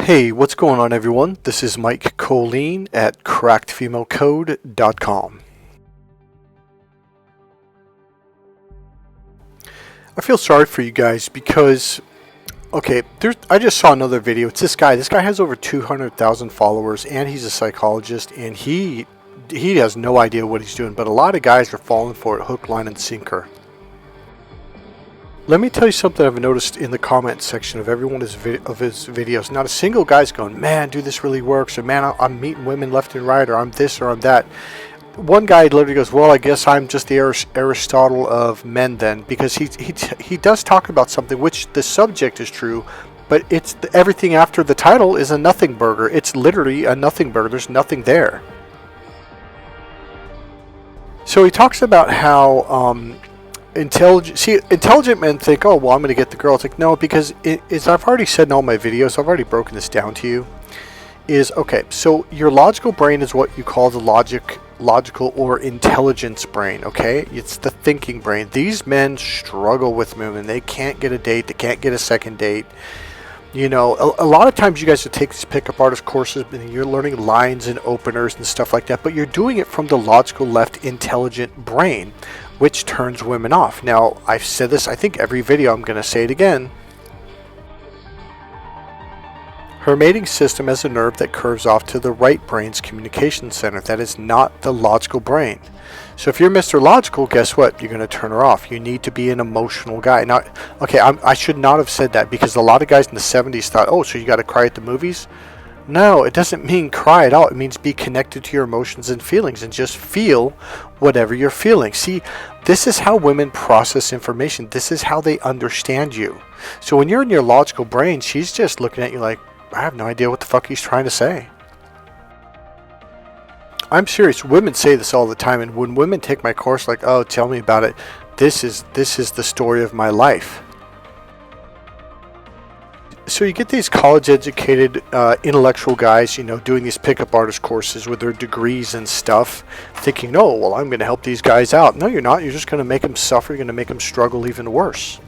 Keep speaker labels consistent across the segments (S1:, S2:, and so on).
S1: Hey, what's going on everyone? This is Mike Kollin at crackedfemalecode.com. I feel sorry for you guys because, I just saw another video. It's this guy. This guy has over 200,000 followers and he's a psychologist and he has no idea what he's doing, but a lot of guys are falling for it hook, line, and sinker. Let me tell you something I've noticed in the comment section of every one of his videos. Not a single guy's going, man, dude, this really works, or man, I'm meeting women left and right, or I'm this or I'm that. One guy literally goes, well, I guess I'm just the Aristotle of men then, because he does talk about something which the subject is true, but it's everything after the title is a nothing burger. It's literally a nothing burger. There's nothing there. So he talks about how intelligent men think, oh, well, I'm going to get the girl. It's like, no, because I've already said in all my videos, I've already broken this down to you, so your logical brain is what you call the logical or intelligence brain, okay? It's the thinking brain. These men struggle with women. They can't get a date. They can't get a second date. You know, a lot of times you guys will take these pickup artist courses and you're learning lines and openers and stuff like that, but you're doing it from the logical left intelligent brain, which turns women off. Now, I've said this, I think every video, I'm going to say it again. Her mating system has a nerve that curves off to the right brain's communication center. That is not the logical brain. So if you're Mr. Logical, guess what? You're going to turn her off. You need to be an emotional guy. Now, okay, I should not have said that because a lot of guys in the 70s thought, oh, so you got to cry at the movies? No, it doesn't mean cry at all. It means be connected to your emotions and feelings and just feel whatever you're feeling. See, this is how women process information. This is how they understand you. So when you're in your logical brain, she's just looking at you like, I have no idea what the fuck he's trying to say. I'm serious. Women say this all the time, and when women take my course, like, oh, tell me about it. This is the story of my life. So you get these college-educated, intellectual guys, you know, doing these pickup artist courses with their degrees and stuff, thinking, oh, well, I'm going to help these guys out. No, you're not. You're just going to make them suffer. You're going to make them struggle even worse.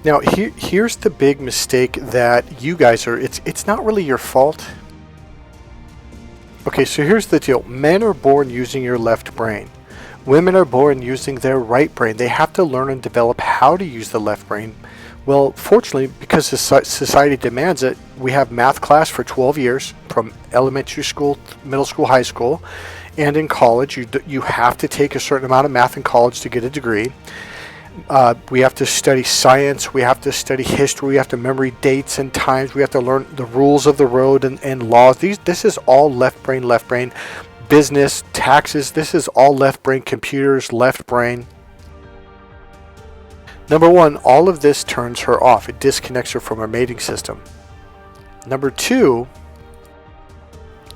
S1: Now, here's the big mistake that you guys are. It's not really your fault. Okay, so here's the deal. Men are born using your left brain. Women are born using their right brain. They have to learn and develop how to use the left brain. Well, fortunately, because society demands it, we have math class for 12 years, from elementary school, middle school, high school, and in college. You have to take a certain amount of math in college to get a degree. We have to study science, we have to study history, we have to memory dates and times, we have to learn the rules of the road and laws. This is all left brain, business, taxes, this is all left brain, computers, left brain. Number one, all of this turns her off. It disconnects her from her mating system. Number two,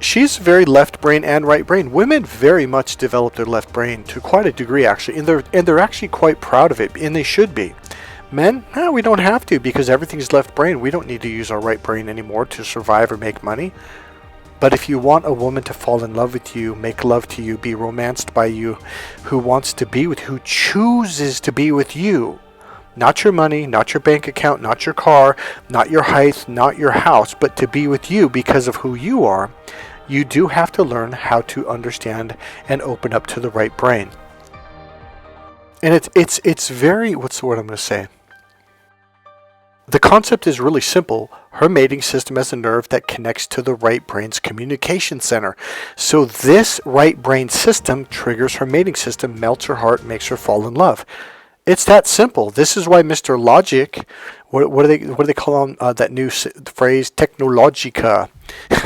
S1: she's very left brain and right brain. Women very much develop their left brain to quite a degree, actually, and they're actually quite proud of it, and they should be. Men, no, we don't have to because everything's left brain. We don't need to use our right brain anymore to survive or make money. But if you want a woman to fall in love with you, make love to you, be romanced by you, who wants to be with, who chooses to be with you, not your money, not your bank account, not your car, not your height, not your house, but to be with you because of who you are, you do have to learn how to understand and open up to the right brain. And it's very, what's the word I'm going to say? The concept is really simple. Her mating system has a nerve that connects to the right brain's communication center. So this right brain system triggers her mating system, melts her heart, makes her fall in love. It's that simple. This is why Mr. Logic, what do they call him, that new phrase, technologica,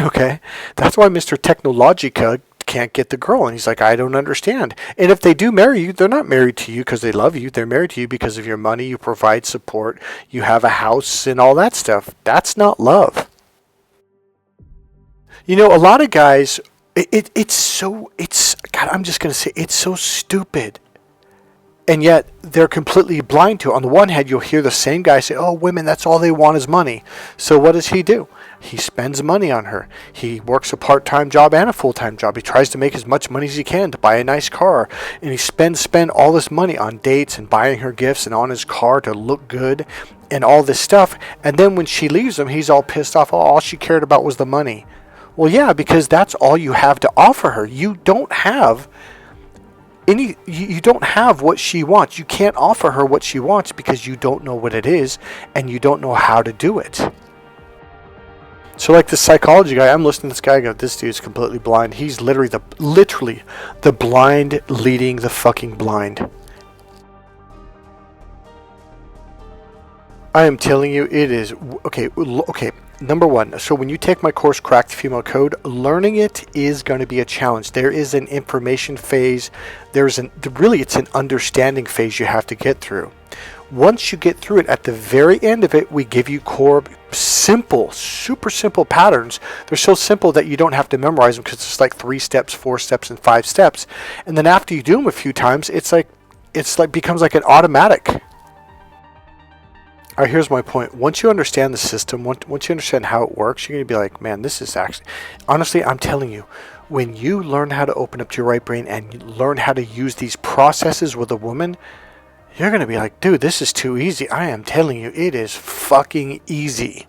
S1: okay? That's why Mr. Technologica can't get the girl. And he's like, I don't understand. And if they do marry you, they're not married to you because they love you. They're married to you because of your money. You provide support. You have a house and all that stuff. That's not love. You know, a lot of guys, God, I'm just going to say, it's so stupid. And yet they're completely blind to it. On the one hand, you'll hear the same guy say, oh, women, that's all they want is money. So what does he do? He spends money on her. He works a part-time job and a full-time job. He tries to make as much money as he can to buy a nice car. And he spend all this money on dates and buying her gifts and on his car to look good and all this stuff. And then when she leaves him, he's all pissed off. Oh, all she cared about was the money. Well, yeah, because that's all you have to offer her. You don't have you don't have what she wants. You can't offer her what she wants because you don't know what it is and you don't know how to do it. So like the psychology guy, I'm listening to this guy go, this dude's completely blind. He's literally the blind leading the fucking blind. I am telling you, it is okay. Number one, so when you take my course, Crack the Female Code, learning it is going to be a challenge. There is an information phase. It's an understanding phase you have to get through. Once you get through it, at the very end of it, we give you core, simple, super simple patterns. They're so simple that you don't have to memorize them because it's like 3 steps, 4 steps, and 5 steps. And then after you do them a few times, it's like becomes like an automatic. All right, here's my point. Once you understand the system, once you understand how it works, you're going to be like, man, this is actually... Honestly, I'm telling you, when you learn how to open up to your right brain and learn how to use these processes with a woman, you're going to be like, dude, this is too easy. I am telling you, it is fucking easy.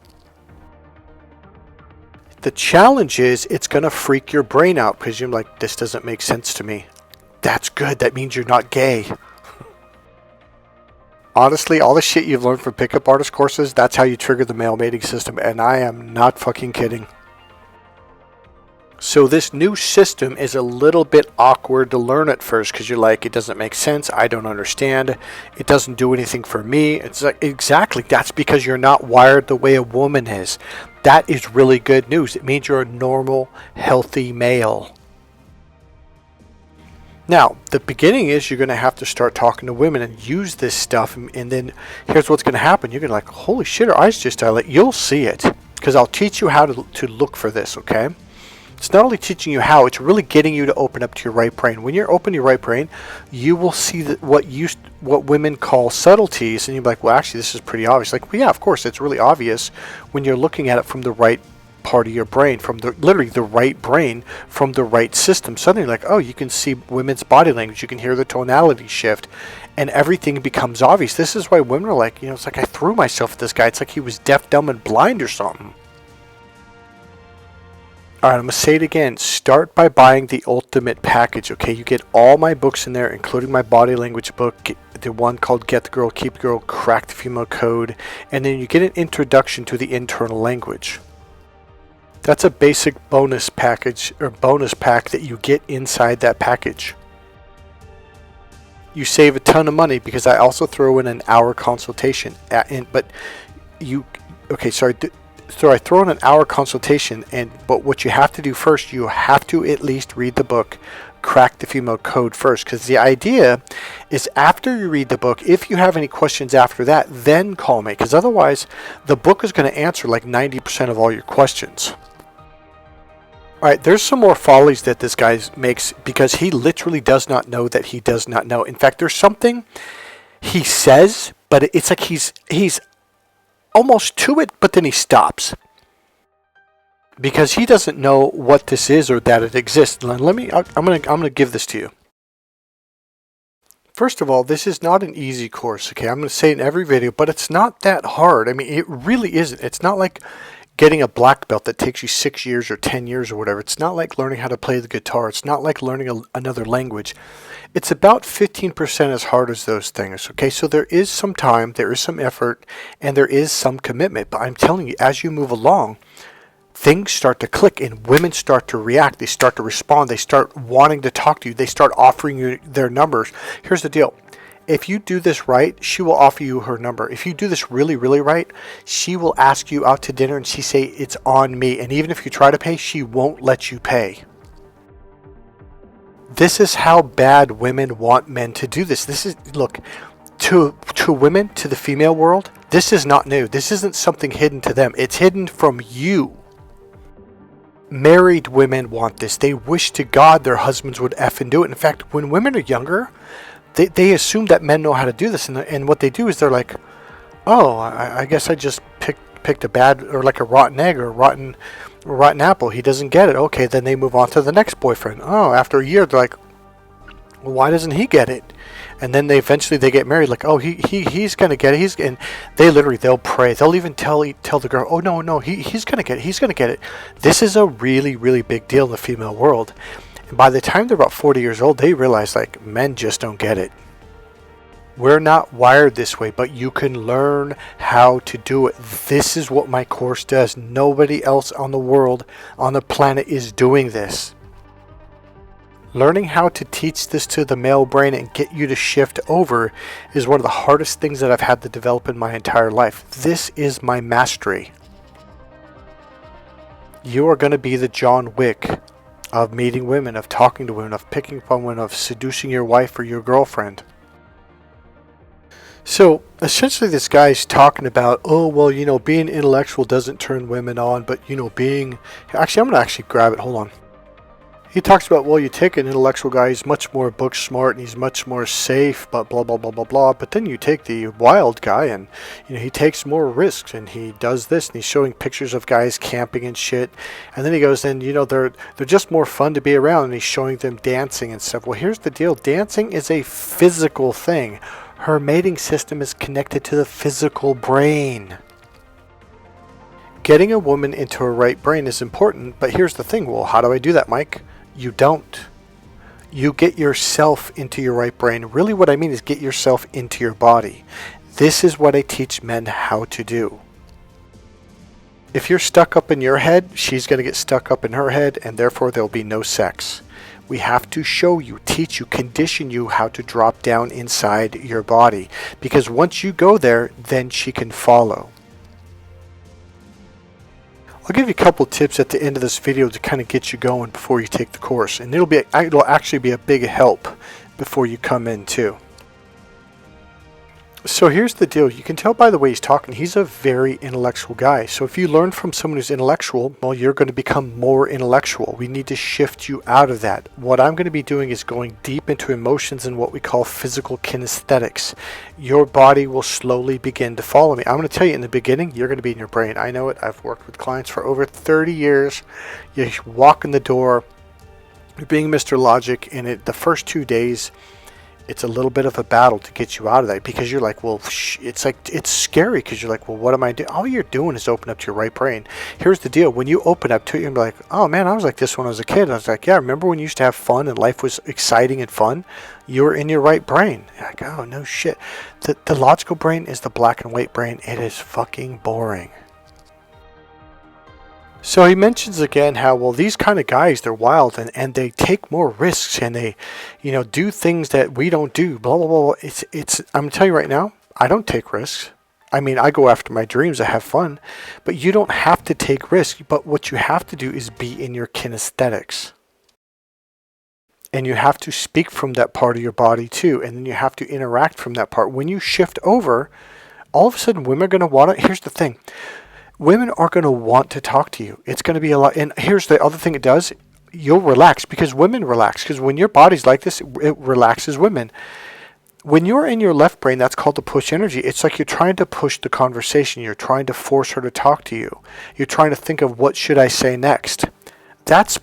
S1: The challenge is it's going to freak your brain out because you're like, this doesn't make sense to me. That's good. That means you're not gay. Honestly, all the shit you've learned from pickup artist courses, that's how you trigger the male mating system, and I am not fucking kidding. So this new system is a little bit awkward to learn at first because you're like, it doesn't make sense, I don't understand, it doesn't do anything for me. It's like, exactly, that's because you're not wired the way a woman is. That is really good news. It means you're a normal, healthy male. Now, the beginning is you're going to have to start talking to women and use this stuff. And then here's what's going to happen. You're going to be like, holy shit, her eyes just dilate. You'll see it because I'll teach you how to look for this, okay? It's not only teaching you how, it's really getting you to open up to your right brain. When you're open to your right brain, you will see what women call subtleties. And you'll be like, well, actually, this is pretty obvious. Like, well, yeah, of course, it's really obvious when you're looking at it from the right part of your brain, from literally the right brain, from the right system. Suddenly, like, oh, you can see women's body language, you can hear the tonality shift, and everything becomes obvious. This is why women are like, it's like I threw myself at this guy. It's like he was deaf, dumb, and blind or something. All right, I'm going to say it again. Start by buying the ultimate package, okay? You get all my books in there, including my body language book, the one called Get the Girl, Keep the Girl, Crack the Female Code, and then you get an introduction to the internal language. That's a basic bonus package or bonus pack that you get inside that package. You save a ton of money because I also throw in an hour consultation. So I throw in an hour consultation, but what you have to do first, you have to at least read the book, Crack the Female Code first, because the idea is after you read the book, if you have any questions after that, then call me, because otherwise the book is going to answer like 90% of all your questions. All right, there's some more follies that this guy makes because he literally does not know that he does not know. In fact, there's something he says, but it's like he's almost to it, but then he stops because he doesn't know what this is or that it exists. I'm gonna give this to you. First of all, this is not an easy course. Okay, I'm gonna say it in every video, but it's not that hard. I mean, it really isn't. It's not like getting a black belt that takes you 6 years or 10 years or whatever. It's not like learning how to play the guitar. It's not like learning another language. It's about 15% as hard as those things. Okay, so there is some time, there is some effort, and there is some commitment. But I'm telling you, as you move along, things start to click and women start to react. They start to respond. They start wanting to talk to you. They start offering you their numbers. Here's the deal. If you do this right, she will offer you her number. If you do this really, really right, she will ask you out to dinner and she say, it's on me. And even if you try to pay, she won't let you pay. This is how bad women want men to do this. This is, look, to women, to the female world, this is not new. This isn't something hidden to them. It's hidden from you. Married women want this. They wish to God their husbands would effing do it. In fact, when women are younger, they assume that men know how to do this, and what they do is they're like, oh, I guess I just picked a bad, or like a rotten egg or a rotten apple. He doesn't get it. Okay, then they move on to the next boyfriend. Oh, after a year, they're like, well, why doesn't he get it? And then they eventually get married. Like, oh, he's gonna get it. And they'll pray. They'll even tell the girl, oh no, he's gonna get it. He's gonna get it. This is a really, really big deal in the female world. And by the time they're about 40 years old, they realize like men just don't get it. We're not wired this way, but you can learn how to do it. This is what my course does. Nobody else on the world, on the planet, is doing this. Learning how to teach this to the male brain and get you to shift over is one of the hardest things that I've had to develop in my entire life. This is my mastery. You are going to be the John Wick of meeting women, of talking to women, of picking up on women, of seducing your wife or your girlfriend. So essentially this guy's talking about, oh, well, being intellectual doesn't turn women on, but, being... Actually, I'm going to actually grab it. Hold on. He talks about, well, you take an intellectual guy, he's much more book smart and he's much more safe, but blah, blah, blah, blah, blah. But then you take the wild guy and, he takes more risks and he does this and he's showing pictures of guys camping and shit. And then he goes, and, they're just more fun to be around, and he's showing them dancing and stuff. Well, here's the deal. Dancing is a physical thing. Her mating system is connected to the physical brain. Getting a woman into her right brain is important, but here's the thing. Well, how do I do that, Mike? You don't. You get yourself into your right brain. Really what I mean is get yourself into your body. This is what I teach men how to do. If you're stuck up in your head, she's going to get stuck up in her head, and therefore there'll be no sex. We have to show you, teach you, condition you how to drop down inside your body. Because once you go there, then she can follow. I'll give you a couple tips at the end of this video to kind of get you going before you take the course. And it'll actually be a big help before you come in too. So here's the deal. You can tell by the way he's talking, he's a very intellectual guy. So if you learn from someone who's intellectual, well, you're going to become more intellectual. We need to shift you out of that. What I'm going to be doing is going deep into emotions and what we call physical kinesthetics. Your body will slowly begin to follow me. I'm going to tell you in the beginning, you're going to be in your brain. I know it. I've worked with clients for over 30 years. You walk in the door, you're being Mr. Logic, and the first 2 days, it's a little bit of a battle to get you out of that, because you're like, well, it's scary, because you're like, well, what am I doing? All you're doing is open up to your right brain. Here's the deal. When you open up to it, you're like, oh man, I was like this when I was a kid. I was like, yeah, remember when you used to have fun and life was exciting and fun? You were in your right brain. You're like, oh, no shit. The logical brain is the black and white brain. It is fucking boring. So he mentions again how, well, these kind of guys, they're wild and they take more risks and they, do things that we don't do, blah, blah, blah. I'm going to tell you right now, I don't take risks. I mean, I go after my dreams, I have fun, but you don't have to take risks. But what you have to do is be in your kinesthetics. And you have to speak from that part of your body too. And then you have to interact from that part. When you shift over, all of a sudden women are going to want to, here's the thing. Women are going to want to talk to you. It's going to be a lot. And here's the other thing it does. You'll relax, because women relax. Because when your body's like this, it relaxes women. When you're in your left brain, that's called the push energy. It's like you're trying to push the conversation. You're trying to force her to talk to you. You're trying to think of, what should I say next? That's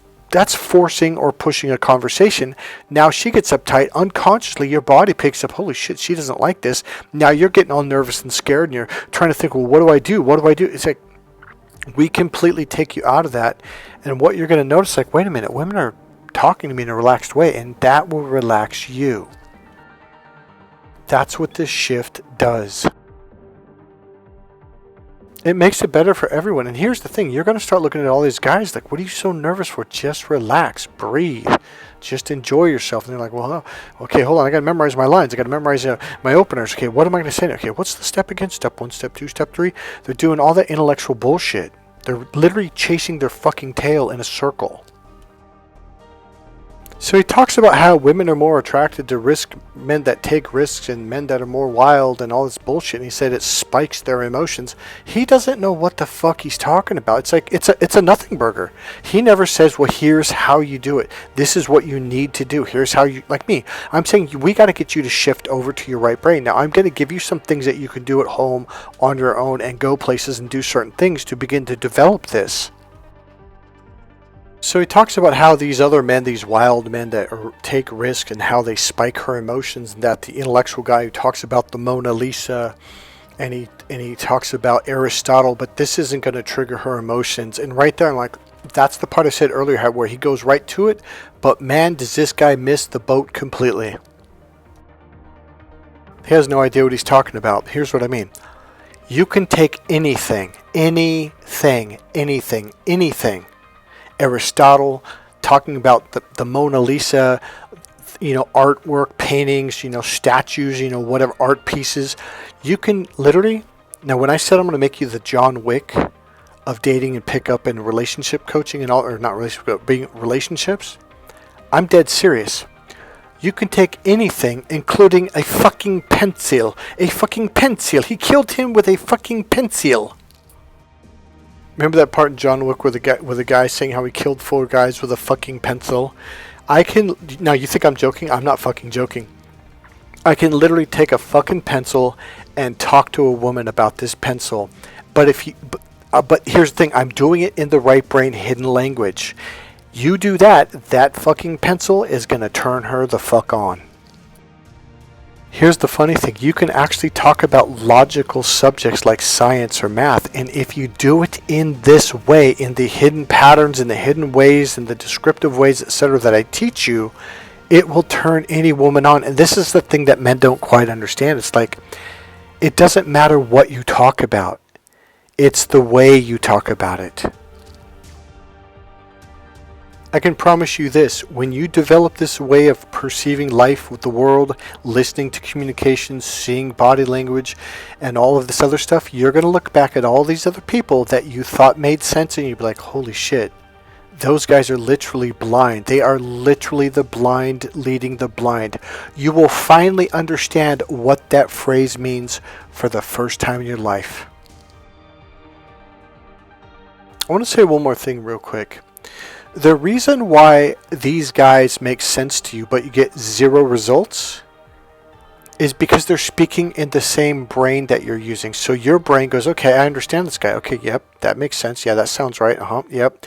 S1: forcing or pushing a conversation. Now she gets uptight. Unconsciously, your body picks up, holy shit, she doesn't like this. Now you're getting all nervous and scared, and you're trying to think, well, what do I do? What do I do? It's like, we completely take you out of that. And what you're going to notice, like, wait a minute, women are talking to me in a relaxed way, and that will relax you. That's what this shift does. It makes it better for everyone. And here's the thing. You're going to start looking at all these guys like, what are you so nervous for? Just relax. Breathe. Just enjoy yourself. And they're like, well, okay, hold on. I got to memorize my lines. I got to memorize my openers. Okay, what am I going to say now? Okay, what's the step again? Step 1, step 2, step 3. They're doing all that intellectual bullshit. They're literally chasing their fucking tail in a circle. So he talks about how women are more attracted to men that take risks and men that are more wild and all this bullshit. And he said it spikes their emotions. He doesn't know what the fuck he's talking about. It's like it's a nothing burger. He never says, well, here's how you do it. This is what you need to do. Here's how you, like me. I'm saying we got to get you to shift over to your right brain. Now I'm going to give you some things that you can do at home on your own and go places and do certain things to begin to develop this. So he talks about how these other men, these wild men that take risk, and how they spike her emotions, and that the intellectual guy who talks about the Mona Lisa, and he talks about Aristotle, but this isn't going to trigger her emotions. And right there I'm like, that's the part I said earlier where he goes right to it, but man, does this guy miss the boat completely. He has no idea what he's talking about. Here's what I mean. You can take anything. Aristotle, talking about the Mona Lisa, artwork, paintings, statues, whatever, art pieces. You can literally, now when I said I'm going to make you the John Wick of dating and pickup and relationship coaching and all, or not relationship, but being relationships, I'm dead serious. You can take anything, including a fucking pencil. A fucking pencil. He killed him with a fucking pencil. Remember that part in John Wick where the guy saying how he killed 4 guys with a fucking pencil? Now you think I'm joking? I'm not fucking joking. I can literally take a fucking pencil and talk to a woman about this pencil. But here's the thing, I'm doing it in the right brain hidden language. You do that fucking pencil is going to turn her the fuck on. Here's the funny thing, you can actually talk about logical subjects like science or math, and if you do it in this way, in the hidden patterns, in the hidden ways, in the descriptive ways, etc. that I teach you, it will turn any woman on. And this is the thing that men don't quite understand. It's like, it doesn't matter what you talk about. It's the way you talk about it. I can promise you this, when you develop this way of perceiving life with the world, listening to communications, seeing body language, and all of this other stuff, you're going to look back at all these other people that you thought made sense, and you'll be like, holy shit, those guys are literally blind. They are literally the blind leading the blind. You will finally understand what that phrase means for the first time in your life. I want to say one more thing real quick. The reason why these guys make sense to you but you get 0 results is because they're speaking in the same brain that you're using. So your brain goes, okay, I understand this guy. Okay, yep, that makes sense. Yeah, that sounds right. Yep.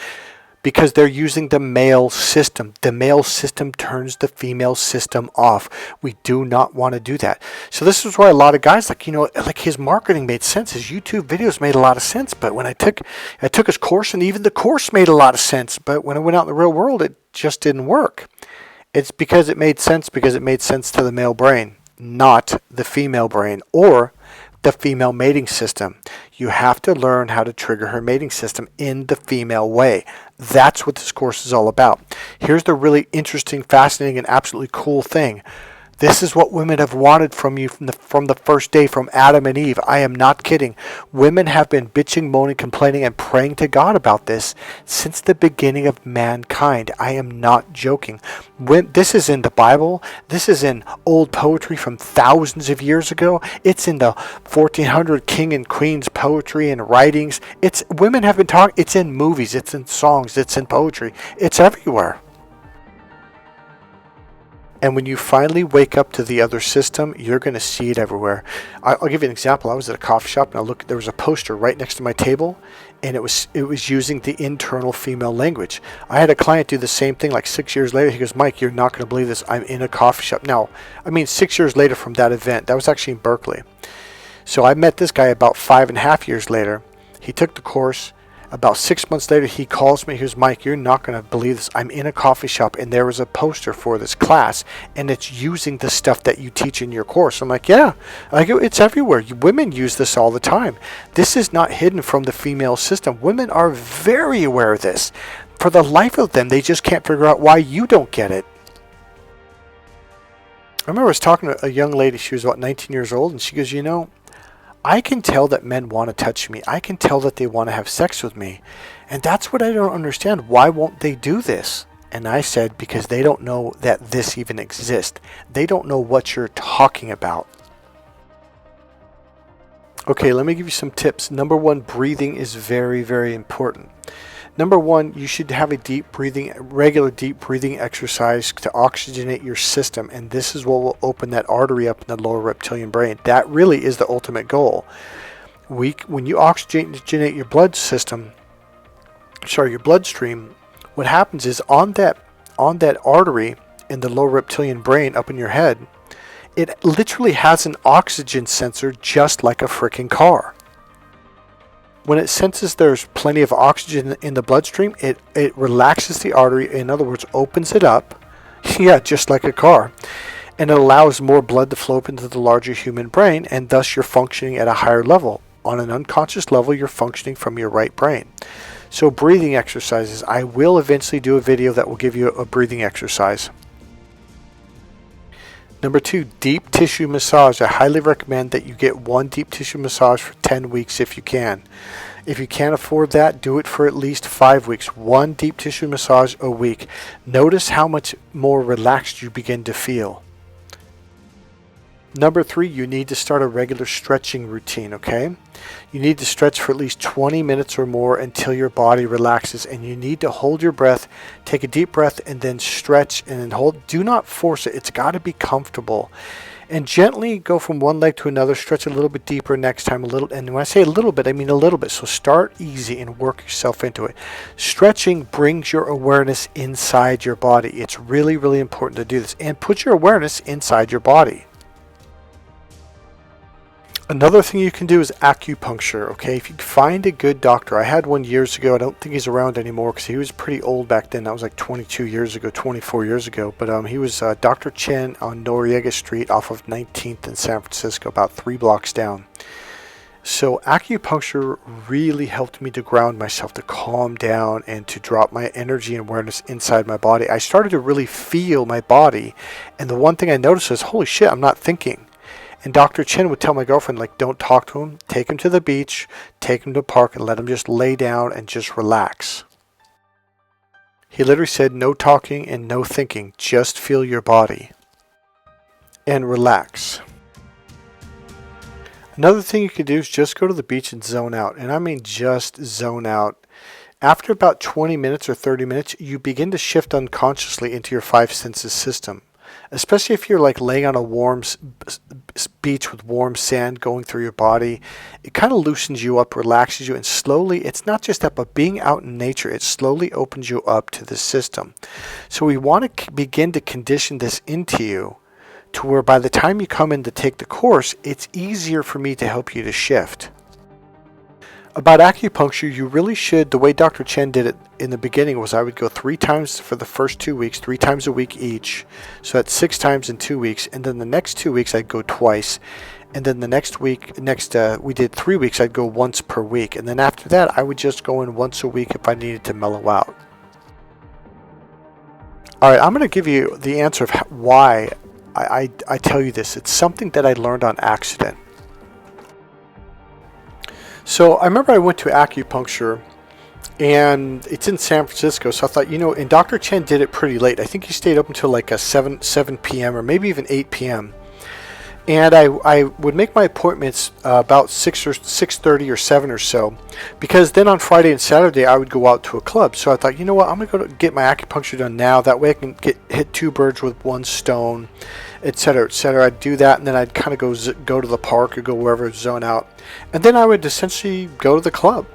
S1: Because they're using the male system. The male system turns the female system off. We do not want to do that. So this is why a lot of guys, like his marketing made sense. His YouTube videos made a lot of sense. But when I took his course, and even the course made a lot of sense. But when I went out in the real world, it just didn't work. It's because it made sense to the male brain, not the female brain or the female mating system. You have to learn how to trigger her mating system in the female way. That's what this course is all about. Here's the really interesting, fascinating, and absolutely cool thing. This is what women have wanted from you from the first day, from Adam and Eve. I am not kidding. Women have been bitching, moaning, complaining, and praying to God about this since the beginning of mankind. I am not joking. This is in the Bible. This is in old poetry from thousands of years ago. It's in the 1400 king and queen's poetry and writings. Women have been talking. It's in movies. It's in songs. It's in poetry. It's everywhere. And when you finally wake up to the other system, you're going to see it everywhere. I'll give you an example. I was at a coffee shop and there was a poster right next to my table, and it was using the internal female language. I had a client do the same thing like 6 years later. He goes, Mike, you're not going to believe this. I'm in a coffee shop. Now, 6 years later from that event. That was actually in Berkeley. So I met this guy about 5.5 years later. He took the course. About 6 months later, he calls me. He goes, Mike, you're not going to believe this. I'm in a coffee shop, and there was a poster for this class, and it's using the stuff that you teach in your course. I'm like, yeah. I go, it's everywhere. Women use this all the time. This is not hidden from the female system. Women are very aware of this. For the life of them, they just can't figure out why you don't get it. I remember I was talking to a young lady. She was about 19 years old, and she goes, I can tell that men want to touch me. I can tell that they want to have sex with me. And that's what I don't understand. Why won't they do this? And I said, because they don't know that this even exists. They don't know what you're talking about. Okay, let me give you some tips. Number one, breathing is very, very important. Number one, you should have a regular deep breathing exercise to oxygenate your system. And this is what will open that artery up in the lower reptilian brain. That really is the ultimate goal. When you oxygenate your your bloodstream, what happens is on that artery in the lower reptilian brain up in your head, it literally has an oxygen sensor just like a freaking car. When it senses there's plenty of oxygen in the bloodstream, it relaxes the artery, in other words, opens it up, yeah, just like a car, and it allows more blood to flow up into the larger human brain, and thus you're functioning at a higher level. On an unconscious level, you're functioning from your right brain. So breathing exercises, I will eventually do a video that will give you a breathing exercise. Number two, deep tissue massage. I highly recommend that you get one deep tissue massage for 10 weeks if you can. If you can't afford that, do it for at least 5 weeks. One deep tissue massage a week. Notice how much more relaxed you begin to feel. Number three, you need to start a regular stretching routine, okay? You need to stretch for at least 20 minutes or more until your body relaxes, and you need to hold your breath, take a deep breath, and then stretch and then hold. Do not force it. It's got to be comfortable. And gently go from one leg to another, stretch a little bit deeper next time, a little. And when I say a little bit, I mean a little bit. So start easy and work yourself into it. Stretching brings your awareness inside your body. It's really, really important to do this. And put your awareness inside your body. Another thing you can do is acupuncture, okay? If you find a good doctor, I had one years ago. I don't think he's around anymore because he was pretty old back then. That was like 22 years ago, 24 years ago. But he was Dr. Chen on Noriega Street off of 19th in San Francisco, about 3 blocks down. So acupuncture really helped me to ground myself, to calm down, and to drop my energy and awareness inside my body. I started to really feel my body. And the one thing I noticed was, holy shit, I'm not thinking. And Dr. Chen would tell my girlfriend, like, don't talk to him. Take him to the beach, take him to the park, and let him just lay down and just relax. He literally said, no talking and no thinking. Just feel your body and relax. Another thing you can do is just go to the beach and zone out. And I mean just zone out. After about 20 minutes or 30 minutes, you begin to shift unconsciously into your 5 senses system. Especially if you're like laying on a warm beach with warm sand going through your body. It kind of loosens you up, relaxes you, and slowly, it's not just that, but being out in nature, it slowly opens you up to the system. So we want to begin to condition this into you to where by the time you come in to take the course, it's easier for me to help you to shift. About acupuncture, you really should, the way Dr. Chen did it in the beginning was I would go 3 times for the first 2 weeks, 3 times a week each. So that's 6 times in 2 weeks. And then the next 2 weeks I'd go twice. And then the next week, we did 3 weeks, I'd go once per week. And then after that, I would just go in once a week if I needed to mellow out. All right, I'm going to give you the answer of why I tell you this. It's something that I learned on accident. So I remember I went to acupuncture, and it's in San Francisco. So I thought, and Dr. Chen did it pretty late. I think he stayed up until like 7 p.m. or maybe even 8 p.m. And I would make my appointments about 6 or 6:30 or 7 or so, because then on Friday and Saturday I would go out to a club. So I thought, you know what, I'm going to go get my acupuncture done now. That way I can hit 2 birds with 1 stone, etc., etc. I'd do that, and then I'd kind of go to the park or go wherever, zone out. And then I would essentially go to the club.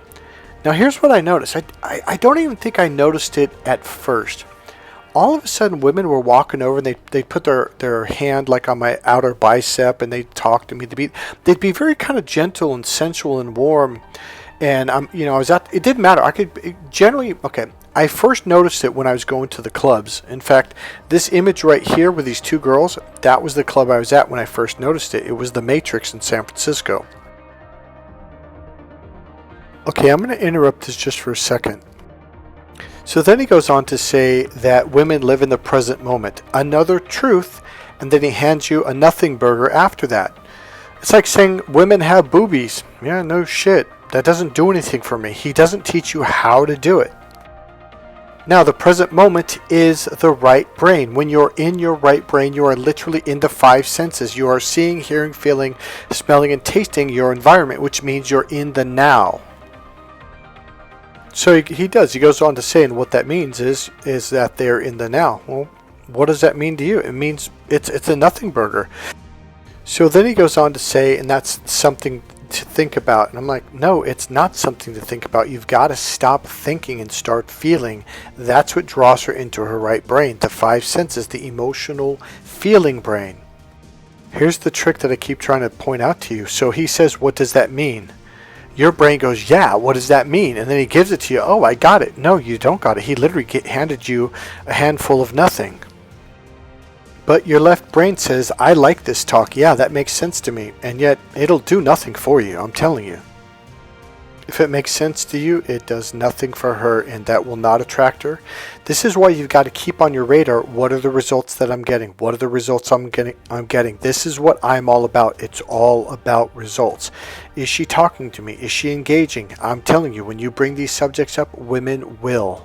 S1: Now here's what I noticed. I don't even think I noticed it at first. All of a sudden, women were walking over, and they'd put their hand like on my outer bicep, and they'd talk to me. They'd be very kind of gentle and sensual and warm. And it didn't matter. I first noticed it when I was going to the clubs. In fact, this image right here with these 2 girls, that was the club I was at when I first noticed it. It was the Matrix in San Francisco. Okay, I'm going to interrupt this just for a second. So then he goes on to say that women live in the present moment. Another truth, and then he hands you a nothing burger after that. It's like saying women have boobies. Yeah, no shit. That doesn't do anything for me. He doesn't teach you how to do it. Now, the present moment is the right brain. When you're in your right brain, you are literally in the five senses. You are seeing, hearing, feeling, smelling, and tasting your environment, which means you're in the now. So he goes on to say, and what that means is that they're in the now. Well, what does that mean to you? It means it's a nothing burger. So then he goes on to say, and that's something to think about. And I'm like, no, it's not something to think about. You've got to stop thinking and start feeling. That's what draws her into her right brain, the five senses, the emotional feeling brain. Here's the trick that I keep trying to point out to you. So he says, what does that mean? Your brain goes, yeah, what does that mean? And then he gives it to you. Oh, I got it. No, you don't got it. He literally handed you a handful of nothing. But your left brain says, I like this talk. Yeah, that makes sense to me. And yet, it'll do nothing for you, I'm telling you. If it makes sense to you, it does nothing for her, and that will not attract her. This is why you've got to keep on your radar, what are the results that I'm getting? What are the results I'm getting? This is what I'm all about. It's all about results. Is she talking to me? Is she engaging? I'm telling you, when you bring these subjects up, women will.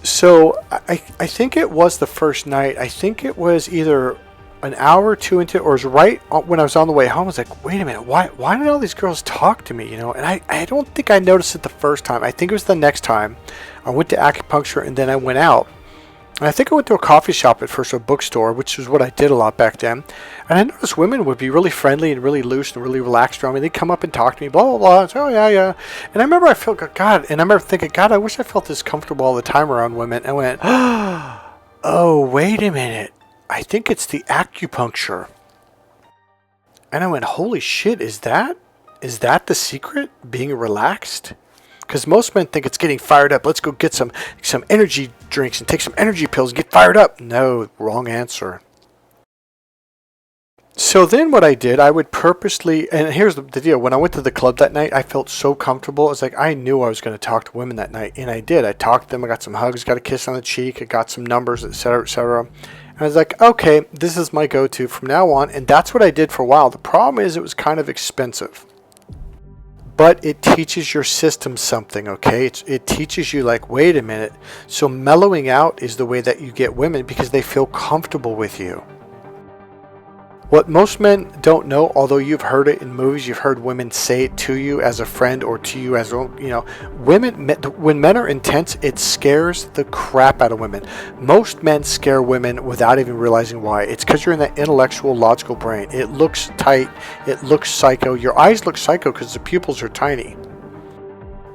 S1: So I think it was the first night. I think it was either an hour or two into it, or it was right when I was on the way home. I was like, wait a minute, why did all these girls talk to me? You know, and I don't think I noticed it the first time. I think it was the next time. I went to acupuncture and then I went out. And I think I went to a coffee shop at first, or a bookstore, which is what I did a lot back then. And I noticed women would be really friendly and really loose and really relaxed around me. They'd come up and talk to me, blah, blah, blah. So, oh, yeah. And I remember I felt, God, and I remember thinking, God, I wish I felt this comfortable all the time around women. And I went, oh, wait a minute. I think it's the acupuncture. And I went, holy shit, is that the secret? Being relaxed? Because most men think it's getting fired up. Let's go get some energy drinks and take some energy pills and get fired up. No, wrong answer. So then what I did, I would purposely, and here's the deal. When I went to the club that night, I felt so comfortable. It's like I knew I was going to talk to women that night. And I did. I talked to them. I got some hugs, got a kiss on the cheek. I got some numbers, etc., etc. And I was like, okay, this is my go-to from now on. And that's what I did for a while. The problem is it was kind of expensive. But it teaches your system something, okay? It teaches you, like, wait a minute. So mellowing out is the way that you get women, because they feel comfortable with you. What most men don't know, although you've heard it in movies, you've heard women say it to you as a friend or to you as, women, when men are intense, it scares the crap out of women. Most men scare women without even realizing why. It's because you're in that intellectual, logical brain. It looks tight. It looks psycho. Your eyes look psycho because the pupils are tiny.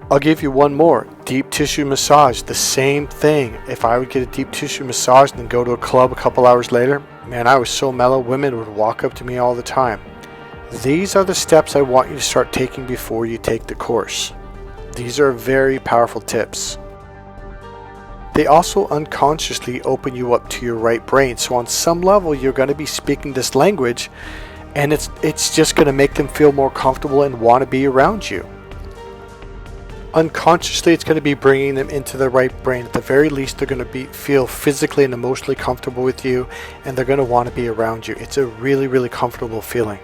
S1: I'll give you one more. Deep tissue massage, the same thing. If I would get a deep tissue massage and then go to a club a couple hours later, man, I was so mellow, women would walk up to me all the time. These are the steps I want you to start taking before you take the course. These are very powerful tips. They also unconsciously open you up to your right brain. So on some level, you're going to be speaking this language, and it's just going to make them feel more comfortable and want to be around you. Unconsciously, it's going to be bringing them into the right brain. At the very least, they're going to feel physically and emotionally comfortable with you, and they're going to want to be around you. It's a really, really comfortable feeling.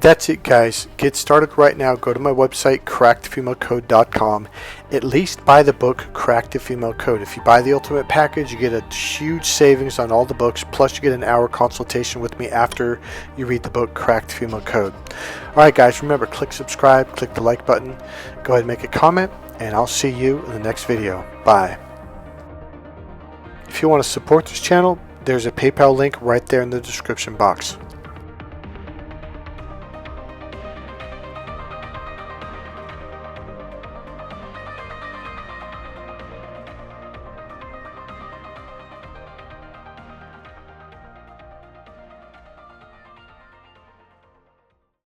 S1: That's it, guys. Get started right now. Go to my website, crackthefemalecode.com. At least buy the book, Crack the Female Code. If you buy the Ultimate Package, you get a huge savings on all the books, plus you get an hour consultation with me after you read the book, Crack the Female Code. Alright, guys, remember, click subscribe, click the like button, go ahead and make a comment, and I'll see you in the next video. Bye. If you want to support this channel, there's a PayPal link right there in the description box.